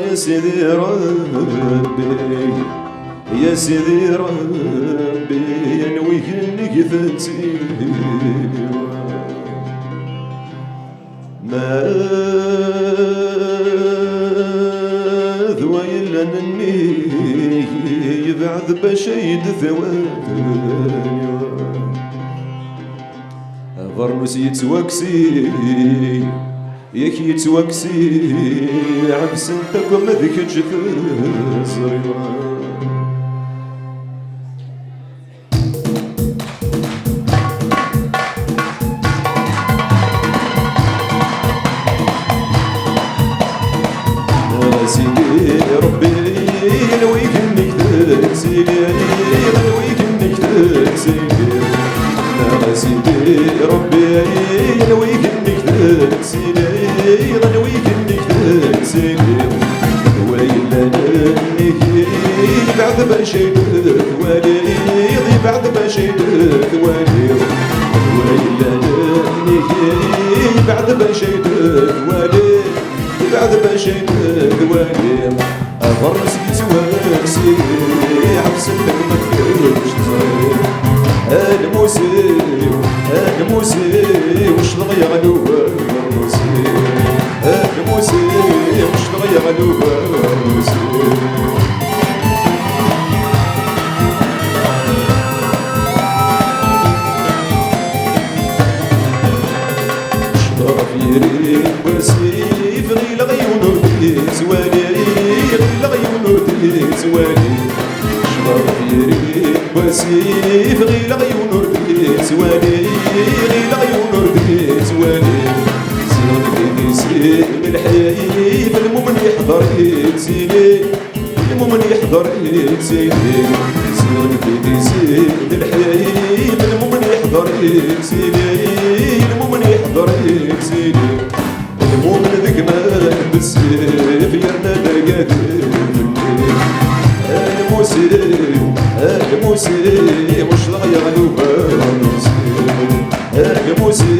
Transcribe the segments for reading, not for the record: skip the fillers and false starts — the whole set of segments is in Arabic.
يا سيدي ربي يا سيدي ربي ينويك انك فتي ما ذوي الا اني يبعث بشيد ثواني برنوس يتوكسي ياك يتوكسي عبس انتكم ذيك تزري سيدي ربي نويك انك تكسيني نويك انك تكسيني سيدي ربي نويك انك تكسيني نويك انك تكسيني ويلا انك بعد ما شيدك ولي بعد ما شيدك ولي ويلا انك بعد ما شيدك ولي بعد ما شيدك ولي أفرس يتواكسي عبسلك ما تكرش تزايد الموسي وش الغيالو الموسي الموسي وش الغيالو الموسي شرف يريد وسيف غيل غيونو تزوالي غيل غيونو تزوالي شرف يريد وسيف غيل غيونو تزوالي غيل غيونو تزوالي سيدي سيد الحياة المؤمن يحضر يتسيلي المؤمن يحضر يتسيلي سيدي سيد الحياة المؤمن يحضر يتسيلي المؤمن يحضر يتسيلي المؤمن ذك مال بالسيف يرنا دقادر الموسي الموسي وش الغيالو الموسي الموسي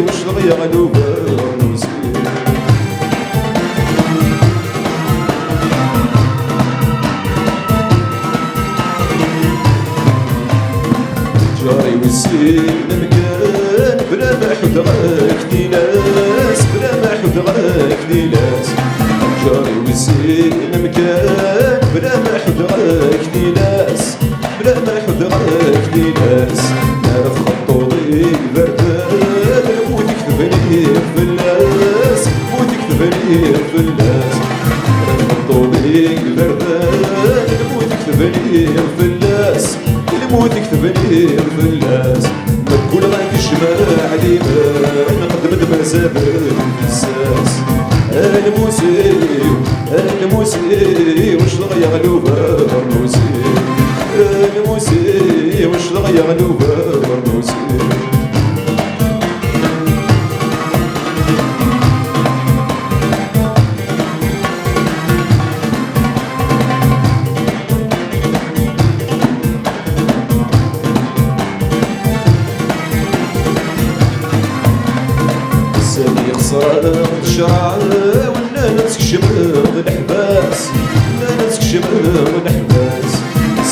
وش الغيالو الموسي جاري والسين مكان بلا ما حد غاك دي ناس بلا ما حد غاك دي ناس جاري والسين مكان بلا ما حد غاك دي ناس بلا ما حد غاك دي ناس نعرف خطوطي بردان موتك تفني في الناس موتك تفني في الناس خطوطي بردان موتك تفني في الناس موتك تفني في الناس ما تقول غاك الجماع ديما نقدم المسافة الساس الموسي الموسي وش الغيالو الموسي الموسي وش الغيالو الموسي خسران الشرع ولا نتكشم الحباس ولا نتكشم الحباس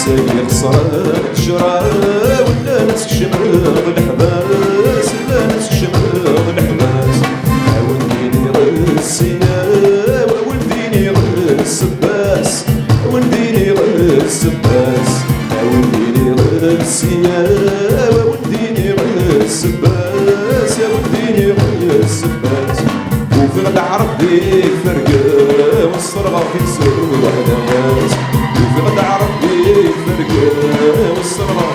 سالي خسران الشرع ولا نتكشم الحباس ولا نتكشم الحباس ولديني غير السياب ولديني غير السباس ولديني غير السباس ولديني غير السياب ولديني غير السباس يا ولديني غير السباس وفي غدا عرف بيك فرقة والصرغة في سوق ناس وفي غدا عرف بيك فرقة والصرغة